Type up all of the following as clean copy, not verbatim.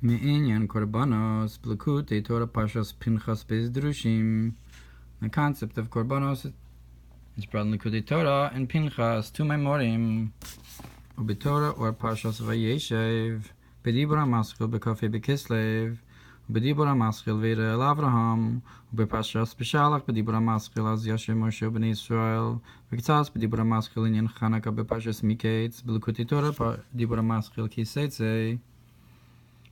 Me'inyan korbanos blekutei Torah Parshas Pinchas Beis Drushim. The concept of korbanos is brought in Likutei Torah and Pinchas, two memorim. Ubetorah or Parshas Vayeshev, Bedibur HaMaschil Bekafei Bekislev, Bedibur HaMaschil Veda El Avraham, Ubeparshas Beshalach Bedibur HaMaschil Az Yashem Moshe Bnei Yisrael, V'ktzas Bedibur HaMaschil Inyan Chanukah Beparshas Miketz, Belukutei Torah Bedibur HaMaschil Kisetzei,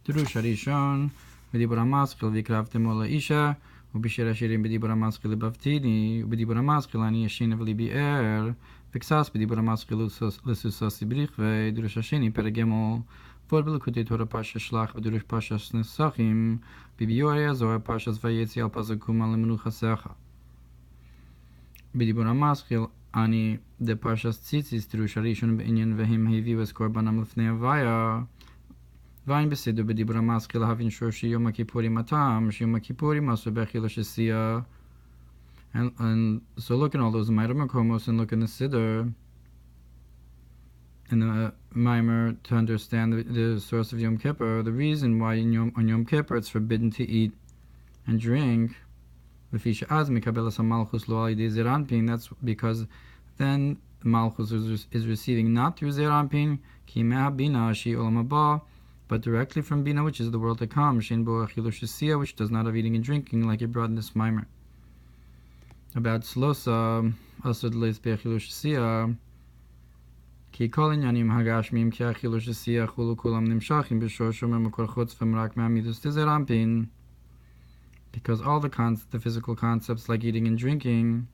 Drush Harishon, Bedibur HaMaschil V'kravtem Ola Isha, ובשיר השירים בדיבור המסחיל לבבתיני, ובדיבור המסחיל אני ישן וליבי ער, וקסס בדיבור המסחיל לסוססי בריחווי, דרוש השני פרק ג' ועוד בליקוטי תורה פרשת שלח ודרוש פרשת נסכים, בביאורי הזוהר פרשת ויצא על פסוק קומה למנוחסך. בדיבור המסחיל אני דפרשת ציציס דרוש הראשון בעניין והם הביאו את קורבנם לפני הוויה, ואין בסדר בדיבור המסחיל להבין שורשי יום הכיפורים הטעם, שיום הכיפורים עשו באכילה שסייע. And so look in all those Ma'arim Makomos and look in the Siddur, in the Mamar, to understand the source of Yom Kippur, the reason why on Yom Kippur it's forbidden to eat and drink. That's because then Malchus is receiving not through Zeir Anpin, Ki Me'ha Bina Shi Olam Haba, but directly from Bina, which is the world to come, Shein Bo Achilu Shesiyah, which does not have eating and drinking, like it brought in this Mamar. About Slosa, Asad Leis Be'achilu Shesiyah, Ki Kol Inyanim Hagashmim Ki Achilu Shesiyah Chulu Kulam Nimshachim B'Shor Shomer Mekor Chutz V'Merak Me'amidus Tezer Anpin, because all the physical concepts like eating and drinking,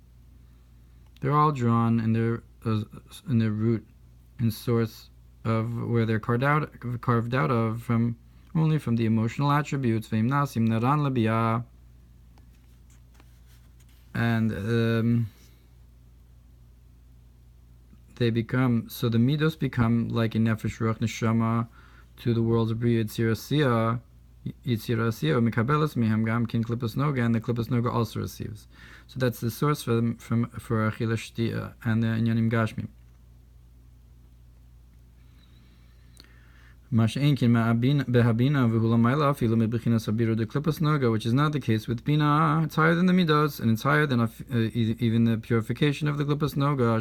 they're all drawn in their root and source of where they're carved out of from only from the emotional attributes, and they become, so the midos become like a nefesh ruach neshama to the world's bria yitzirasiyah, mikabelas mihem gam kin klipas noga, and the klipas noga also receives. So that's the source for achila shtia and the inyanim gashmim. Which is not the case with Bina. It's higher than the Midos, and it's higher than even the purification of the Klipas Noga.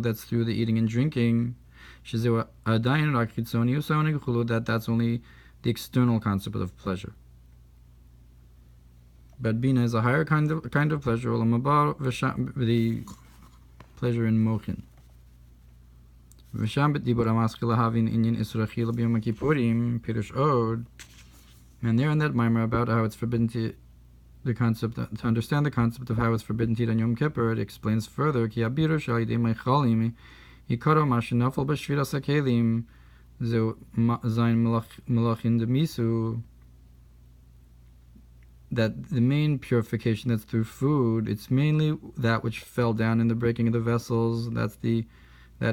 That's through the eating and drinking. That's only the external concept of pleasure. But Bina is a higher kind of pleasure, the pleasure in Mochin. And there in that Mamar about how it's forbidden to understand the concept of how it's forbidden to eat on Yom Kippur, it explains further that the main purification that's through food, it's mainly that which fell down in the breaking of the vessels. That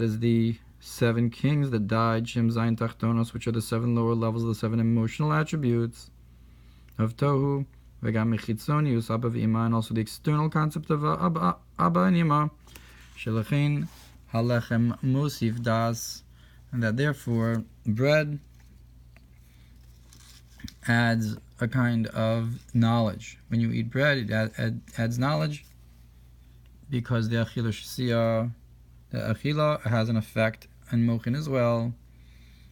is the 7 kings that died, Shem Zayin Tachtonos, which are the 7 lower levels of the 7 emotional attributes of Tohu, Vegam Mechitzonius, Abba V'Ima, and also the external concept of Abba and Ima, Shelachein Halechem Musif Das, and that therefore bread adds a kind of knowledge. When you eat bread, it adds knowledge, because the Achilah Shesiyah, the Achila has an effect on Mochin as well.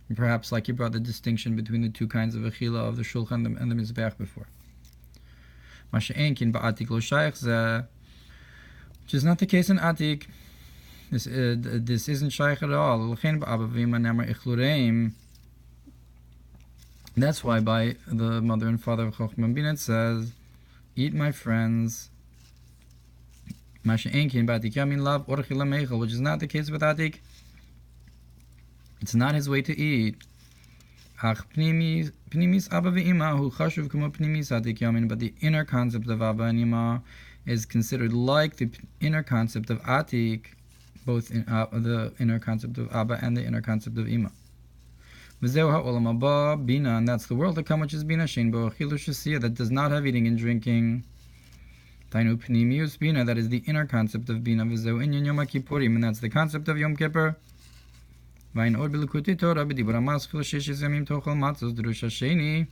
And perhaps like you brought the distinction between the two kinds of Achila of the Shulchan and the Mizbeach before. Which is not the case in Atik. This isn't Shaykh at all. That's why by the mother and father of Chochmah Bina it says, eat my friends, which is not the case with Atik. It's not his way to eat. But the inner concept of Abba and Ima is considered like the inner concept of Atik, both in the inner concept of Abba and the inner concept of Ima. And that's the world to come, which is Bina, that does not have eating and drinking. Tainu Pnimius Bina, that is the inner concept of Bina, and that's the concept of Yom Kippur. ואין עוד בליקוטי תורה בדיבור המסחיל 6 ימים תאכל מצות דרוש השני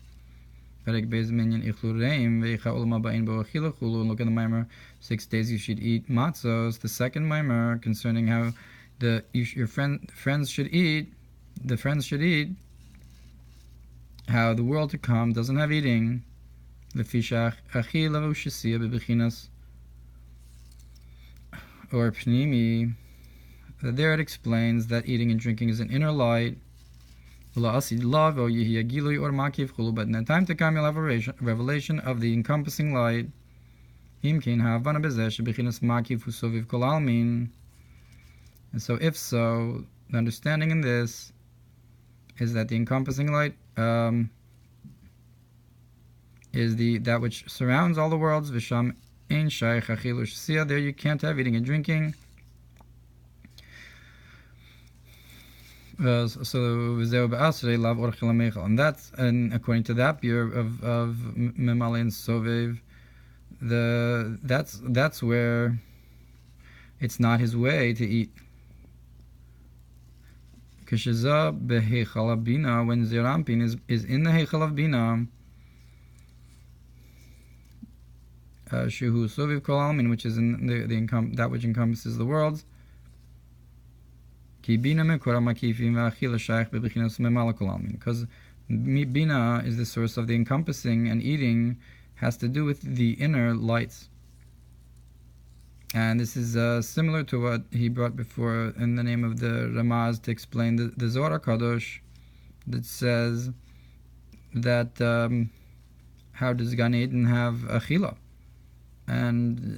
פרק בייז מניין איכלו רעים ואיכה עולם הבאים בו אכילה חולו. Look at the Mamar, 6 days you should eat matzos. The second Mamar concerning how your friends should eat, the friends should eat, how the world to come doesn't have eating. Lefishach achila v'ushasiya bebechinas or pnimi. There it explains that eating and drinking is an inner light. But in the time to come you'll have a revelation of the encompassing light. And so if so, the understanding in this is that the encompassing light is that which surrounds all the worlds. There you can't have eating and drinking. And that's, and according to that view of Memali and Sovev, that's where it's not his way to eat. When Zerampin is in the Heichal of Bina, Shuhu Soviv Kol Almin, which is in that which encompasses the worlds. Because Bina is the source of the encompassing, and eating has to do with the inner lights. And this is similar to what he brought before in the name of the Ramaz to explain the Zohar Kadosh that says that how does Gan Eden have Achila? And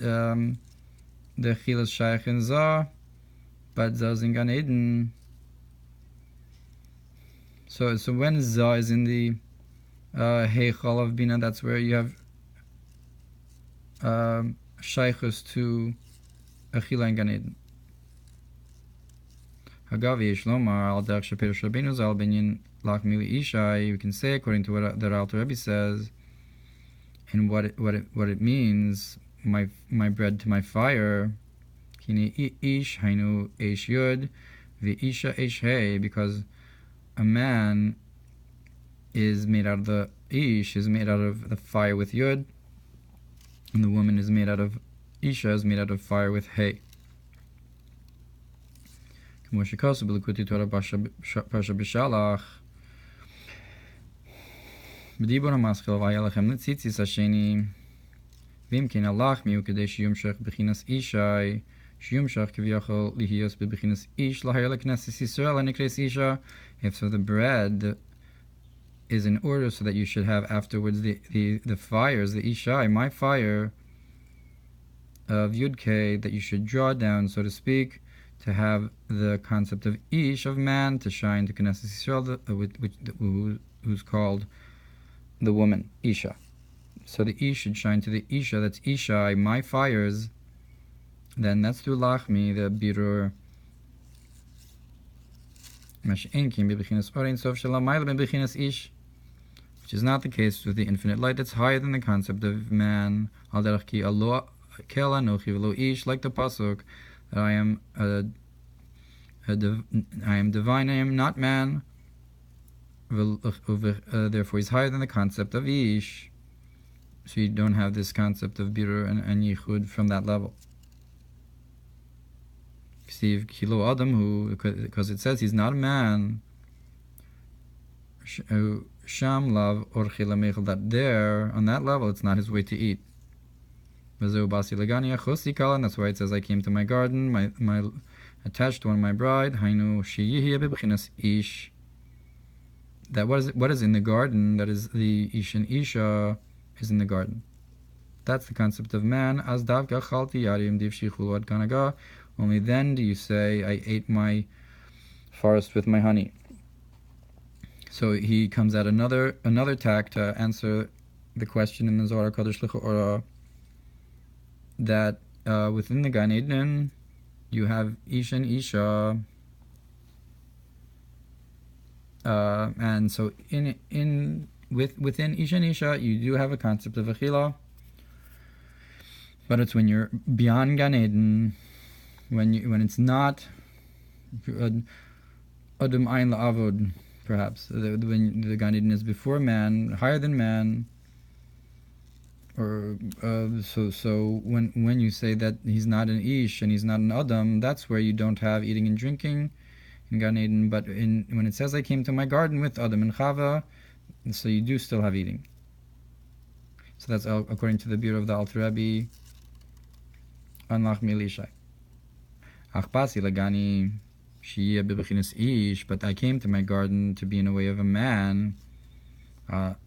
the Achila is Shaykh in Zah, but Zah is in Gan Eden. So when Zah is in the Heichal of Bina, that's where you have Shaykhus to Achila and Gan Eden. Hagavi Shlomar al Derech Shapir Shabinu Zal Binyan Lach Mili Ishai. You can say according to what the Alter Rebbe says, and what it means. My bread to my fire. Kini ish hainu eish yud v'isha eish hey, because a man is made out of the ish, is made out of the fire with yud, and the woman is made out of isha, is made out of fire with hay. Parsha b'shalach b'dibur hamaschil v'alechem netzitzis hasheni v'im ken alach miu kedei sheyumshach b'chinas ishai sheyumshach k'vyachol lihiyos b'chinas ish lahayar lekneses Yisrael hanikres isha. If so, the bread is in order so that you should have afterwards the fires, the ishai, my fire of Yud-K, that you should draw down, so to speak, to have the concept of ish, of man, to shine to Knesset Yisrael, who's called the woman, isha. So the ish should shine to the isha, that's ishai, my fires. Then that's through lachmi, the birur. Which is not the case with the infinite light that's higher than the concept of man. Like the pasuk, that I am divine, I am not man. Therefore, he's higher than the concept of ish. So you don't have this concept of birur and yichud from that level. Steve Kilo Adam, because it says he's not a man. Sham Lav Orchila Mechel, that there, on that level, it's not his way to eat. And that's why it says, I came to my garden, my attached to one of my bride. Hainu Shiyihya Bibchinas Ish. That what is in the garden, that is the Ish and Isha, is in the garden. That's the concept of man. As Davka Chalti Yarim Div Shichulu Ad Kanaga. Only then do you say, I ate my forest with my honey. So he comes at another tack to answer the question in the Zohar Kodesh L'Chorah that within the Gan Eden you have Ish and Isha, and so within Ish and Isha you do have a concept of Achila, but it's when you're beyond Gan Eden, when it's not Adam Ein La'avod, perhaps. When the Gan Eden is before man, higher than man. Or so when you say that he's not an Ish and he's not an Adam, that's where you don't have eating and drinking in Gan Eden. But when it says I came to my garden with Adam and Chava, so you do still have eating. So that's according to the Bureau of the Alter Rebbe on Lachmi Elishai. Achpasi lagani shiyeh bebechinas ish, but I came to my garden to be in a way of a man. Achpasi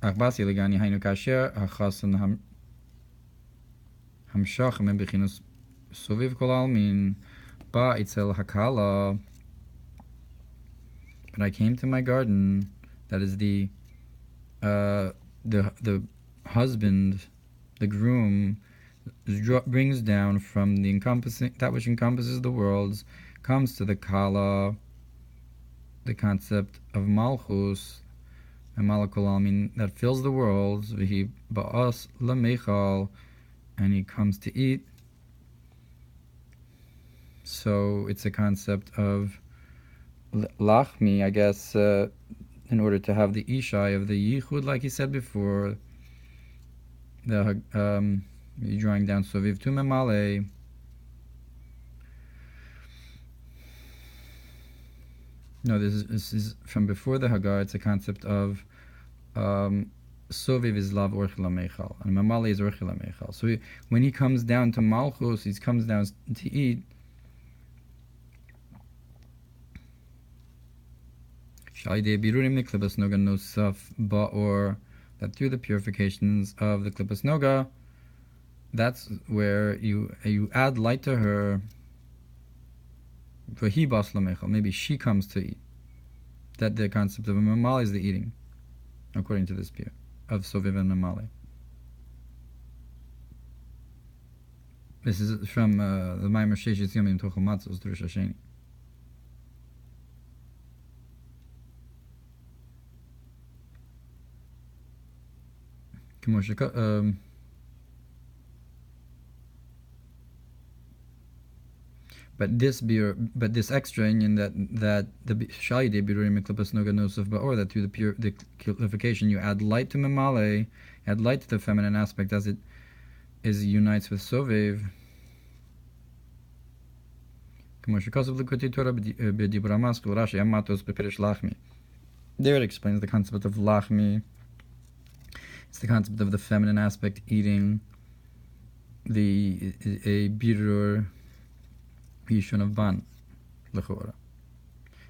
lagani hainu kasher hachasan hamshach bebechinas soviv kol almin ba itzel hakala. But I came to my garden. That is the husband, the groom, brings down from the encompassing, that which encompasses the worlds, comes to the Kala, the concept of Malchus, and Malakul Almin, that fills the worlds, Vihi Ba'as Lamechal, and he comes to eat. So it's a concept of Lachmi, I guess, in order to have the Ishai of the Yichud, like he said before, the you're drawing down Soviv tu Memale. No, this is from before the Hagar. It's a concept of Soviv is Lav Orchila Mechal, and Memale is Orchila Mechal. So when he comes down to Malchus, he comes down to eat. That through the purifications of the Klippas Noga, that's where you add light to her. Maybe she comes to eat. That the concept of a mamali is the eating, according to this pure of Soviv and Mamali. This is from the Mamar Sheshis Yomim Tochel Matzos Drush Hasheni. But this extra union that the Shaide Birurim Eklipas Noga Nosuf Ba'or, that through the purification you add light to Memale, add light to the feminine aspect as it unites with Sovev. There it explains the concept of Lachmi. It's the concept of the feminine aspect eating a birur yishun of ban lechora.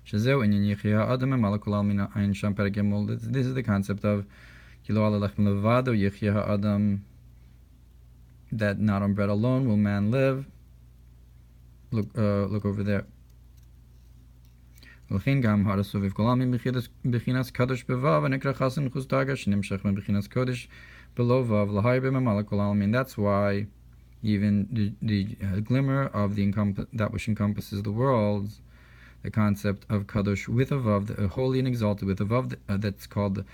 Shezeu inyan yichya adam malakul almina ein sham pergemol. This is the concept of kilo alechem levado yichya adam, that not on bread alone will man live. Look over there. ולכן גם הרסוביב כל העמים בחינת קדוש בו"ב ונקרא חסן חוץ דרגה שנמשך מבחינת קודש בלא ו"ב להי בממלא כל העלמין. That's why even the glimmer of that which encompasses the worlds, the concept of kadosh with a vav, the holy and exalted with a vav, that's called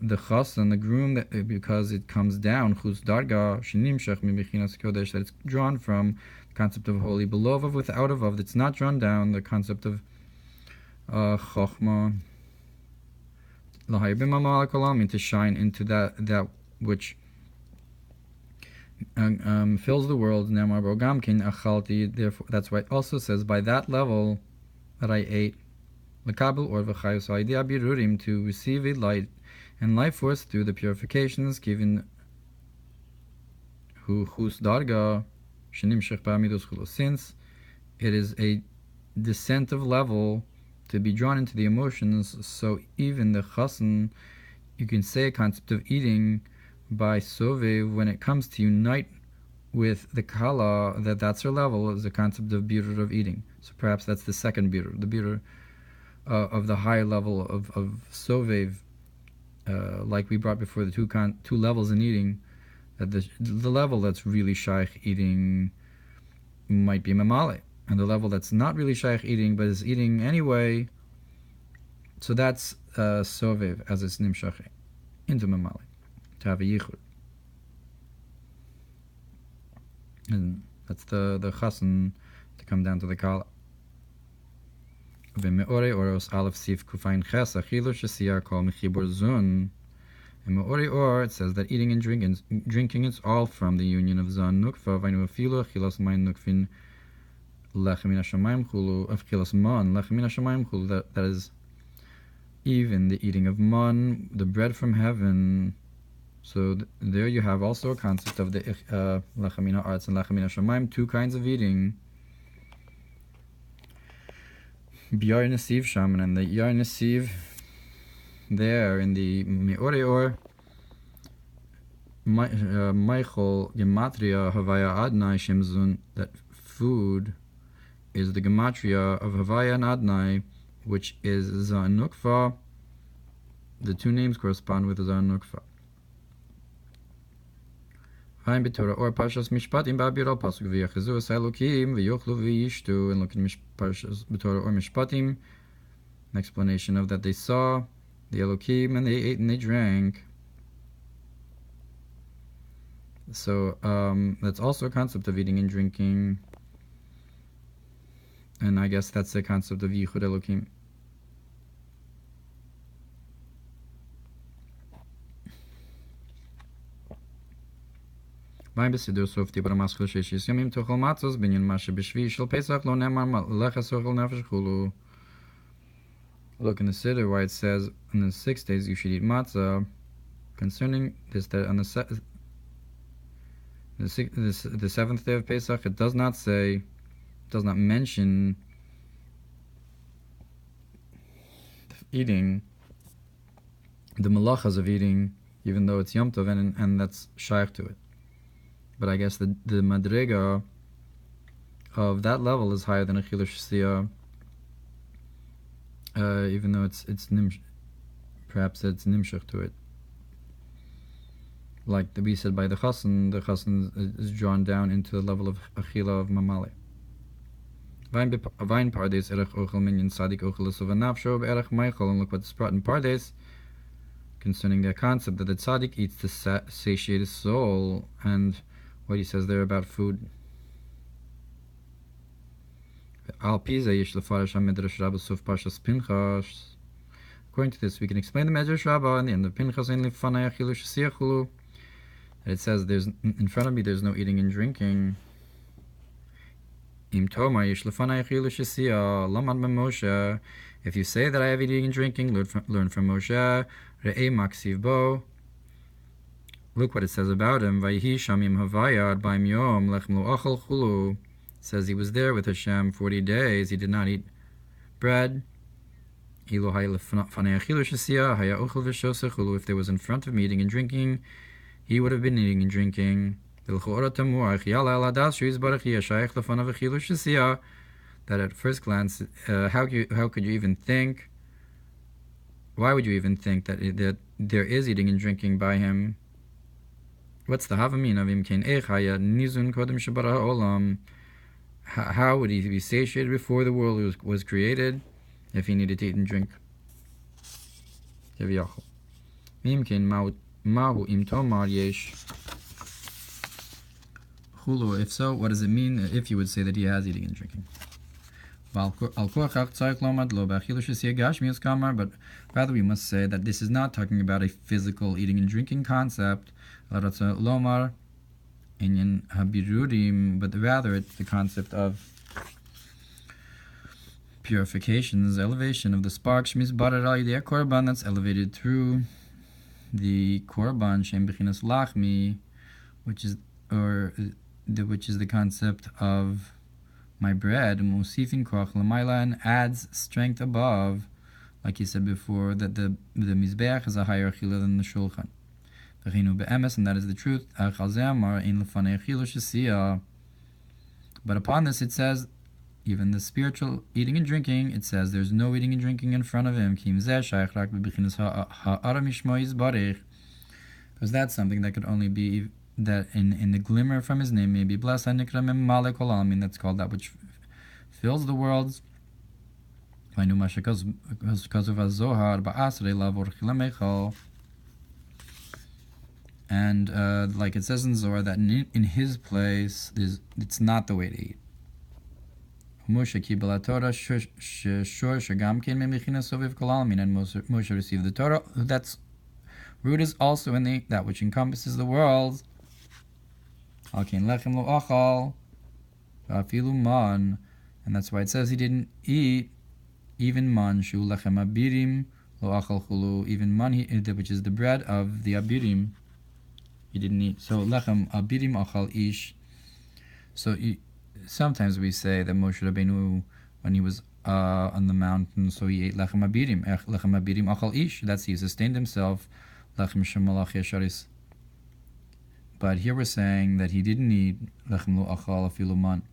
the chasan, the groom, that because it comes down chutz darga shenimshach mibichinas kodesh, that it's drawn from the concept of holy below vav without a vav, that's not drawn down, the concept of chokhmah lahayir b'mamal kolam, to shine into that which fills the world. Namar bogamkin achalti. Therefore, that's why it also says by that level that I ate. L'kabel or v'chayus ha'idei birurim, to receive a light and life force through the purifications given hu chus darga shenimshech ba'amidus chulos, since it is a descent of level to be drawn into the emotions. So even the chasen, you can say a concept of eating by sovev, when it comes to unite with the kala, that's her level, is the concept of birur of eating. So perhaps that's the second birur, the birur of the higher level of sovev, like we brought before, the two levels in eating. That the level that's really shaykh eating might be mamale, and the level that's not really shaykh eating but is eating anyway, so that's sovev as it's nimshach into mamale, to have a yichud. And that's the chasen to come down to the kala. V'me'orei oros aleph sif kufayin ches achilu shesiyah kol mechibur zun. In Me'orei Or, it says that eating and drinking is all from the union of zon nukva v'ainu afilu achilas mayin nukvin lechem min hashamayim chulu achilas mon lechem min hashamayim chulu. That is even the eating of mon, the bread from heaven. So there you have also a concept of the lechem min ha'aretz and lechem min hashamayim, two kinds of eating. B'yar nesiv shaman, and the yar nesiv there in the Me'orei Or, Michael Gematria Havaya Adnai Shemzun, that food is the Gematria of Havaya and Adnai, which is Zan Nukva. The two names correspond with Zan Nukva. V'ayim b'Torah Or Parshas Mishpatim ba'Abiro Pasuk v'yachezu es Elokim v'yochlu v'yishtu, and look in Parshas b'Torah Or Mishpatim, an explanation of that they saw the Elokim, and they ate and they drank. So that's also a concept of eating and drinking, and I guess that's the concept of Yichud Elokim. V'ayim b'Siddur Sof Dibur Maschil Sheshis Yomim Tochel Matzos Binyan Mashe B'Shvi Shel Pesach Lo Nemar Leches Ochel Nefesh Chulu. Look in the Siddur why it says on the 6 days you should eat matzah. Concerning this, that on the 7th day of Pesach, it does not mention eating, the malachas of eating, even though it's Yom Tov and that's shaykh to it. But I guess the madrega of that level is higher than a chilush siyah. Even though it's perhaps it's nimshach to it, like we said by the chassan is drawn down into the level of achila of mamale. Vayin pardes erech ochel minyan sadik ochel esov nafsho be'erech meichel, and look what's brought in pardes concerning the concept that the tzaddik eats to satiate his soul, and what he says there about food. According to this, we can explain the Medrash Rabbah in the end of Pinchas. It says, "There's in front of me, there's no eating and drinking." If you say that I have eating and drinking, learn from Moshe. Look what it says about him. It says he was there with Hashem 40 days. He did not eat bread. If there was in front of me eating and drinking, he would have been eating and drinking. That at first glance, how could you even think? Why would you even think that there is eating and drinking by him? What's the havamin of him? How would he be satiated before the world was created if he needed to eat and drink? If so, what does it mean if you would say that he has eating and drinking? But rather we must say that this is not talking about a physical eating and drinking concept, but rather it's the concept of purifications, elevation of the spark, Korban, that's elevated through the Korban, Shem Bechinas Lachmi, which is the concept of my bread, Musifin Koch Lamaila, and adds strength above, like you said before, that the Mizbeach is a higher chila than the Shulchan. And that is the truth. But upon this it says, even the spiritual eating and drinking, it says there's no eating and drinking in front of him, because that's something that could only be that in the glimmer from his name may be blessed, that's called that which fills the worlds. And like it says in Zohar, that in his place, it's not the way to eat. Moshe Kibel Torah Shiur Shagam Ken Memichina Soviv Kol Almin, and Moshe received the Torah. That's root is also in that which encompasses the world. Al Ken Lechem Lo Achal Va'afilu Man, and that's why it says he didn't eat even man Shu Lechem Abirim Lo Achal Chulu, even man which is the bread of the Abirim. He didn't eat. So Lechem Abirim Achal Ish. So sometimes we say that Moshe Rabbeinu, when he was on the mountain, so he ate lechem abirim. Lechem abirim achal ish. That's he sustained himself. Lechem shemalach yesharis. But here we're saying that he didn't eat lechem lo achal afilu man.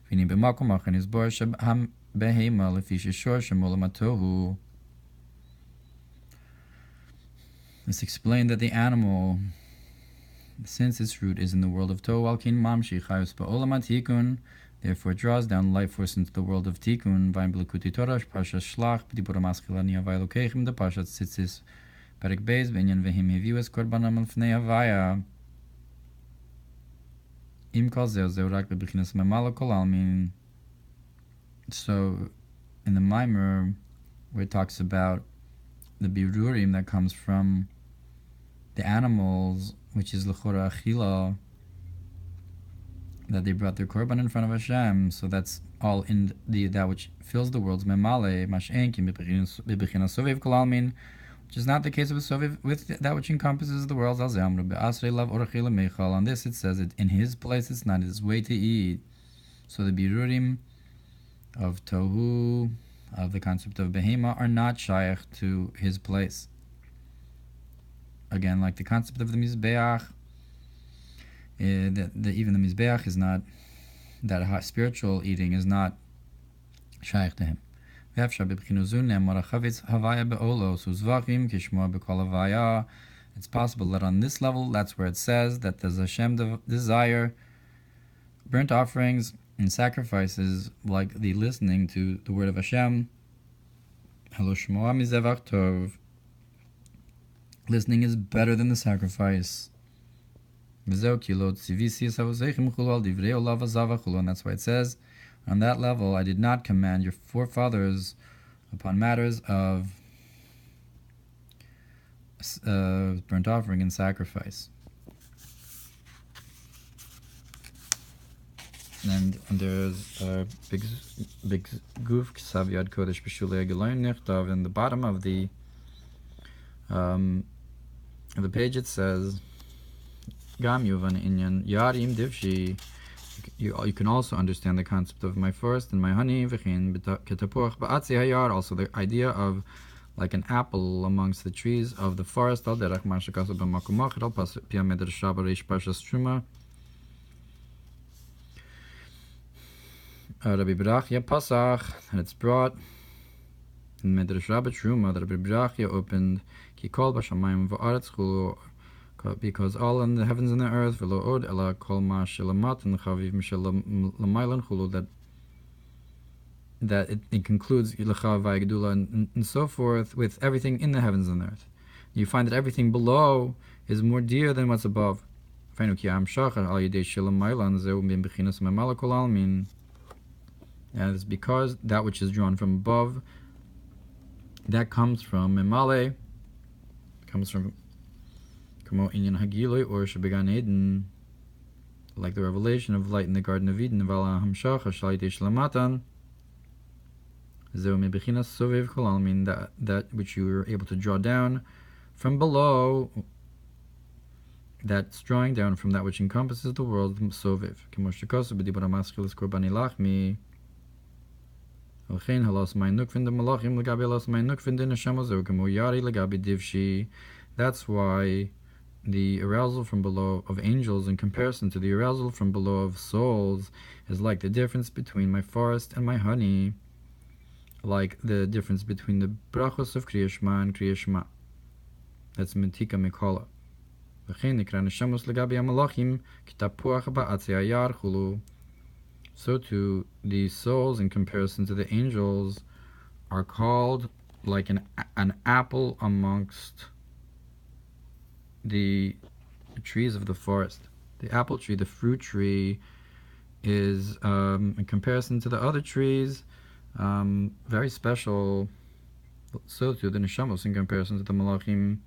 V'ni b'makom achan izbor shebham behema lefi sheshor shemolam atohu. Let's explain that the animal, since its root is in the world of Tohu, Alkin Mamshi Chayus Ba'olam Tikun, therefore draws down life force into the world of Tikun. Vayim B'likuti Torah, Parshas Shlach, B'dibur Maschilani Havai Lokeichim, the Parshas Tzitzis, Perek Beis, V'inyan V'him Heviu Es Korbanam L'fnei Havaya. Im Kol Zeu Zeu Rak B'Bechinas Mamala Kol Almin. So, in the Mamar, where it talks about the birurim that comes from the animals, which is l'chora achila, that they brought their korban in front of Hashem, so that's all in that which fills the world's memale, mashenkim b'bechinas soviv kol almin, which is not the case of a soviv with that which encompasses the world. On this it says it in his place, it's not his way to eat. So the birurim of tohu, of the concept of behema, are not shaykh to his place. Again, like the concept of the mizbeach, even the mizbeach is not, that spiritual eating is not shaykh to him. It's possible that on this level, that's where it says that there's Hashem desire burnt offerings and sacrifices, like the listening to the word of Hashem. Listening is better than the sacrifice. And that's why it says, on that level, I did not command your forefathers upon matters of burnt offering and sacrifice. And there's a big guf ksav yad kodesh b'shulei geloin nechtav. In the bottom of the page it says, Gam yuvan inyan yarim divshi. You can also understand the concept of my forest and my honey. V'chin ketapuach ba'atzi hayar. Also the idea of like an apple amongst the trees of the forest. Al derech mashakasu b'makumach. Al pia medrash reish parshas truma. Rabbi Brachya Pasach, and it's brought in Medrash Rabbi Truma that Rabbi Brachya opened Ki Kol Bashamayim V'Aretz Chulu, because all in the heavens and the earth V'lo Od Ela Kol Ma Shelamat and Chaviv Mishel Lamaylan Chulu, that it concludes Yilacha V'Yagdula and so forth with everything in the heavens and the earth. You find that everything below is more dear than what's above. Feinu Ki Am Shachar Al Yidei Shelamaylan Zeu Bim Bechinas Mamala Kol Almin. And it's because that which is drawn from above, that comes from Memale, comes from Kamo Inyan Hagiloi or Shabegan Eden, like the revelation of light in the Garden of Eden, Vala Hamshach, Hashalite Shlamatan, Zeu Mebechinas Soviv Kolalmin, that which you were able to draw down from below, that's drawing down from that which encompasses the world, Soviv. Kemoshikosu B'dibara Maschilis Korbani Lachmi. That's why the arousal from below of angels in comparison to the arousal from below of souls is like the difference between my forest and my honey, like the difference between the brachos of Kriya Shema and Kriya Shema. That's Mentika Mikola. So too, the souls in comparison to the angels are called like an apple amongst the trees of the forest. The apple tree, the fruit tree, is, in comparison to the other trees, very special, so to the neshamos in comparison to the malachim.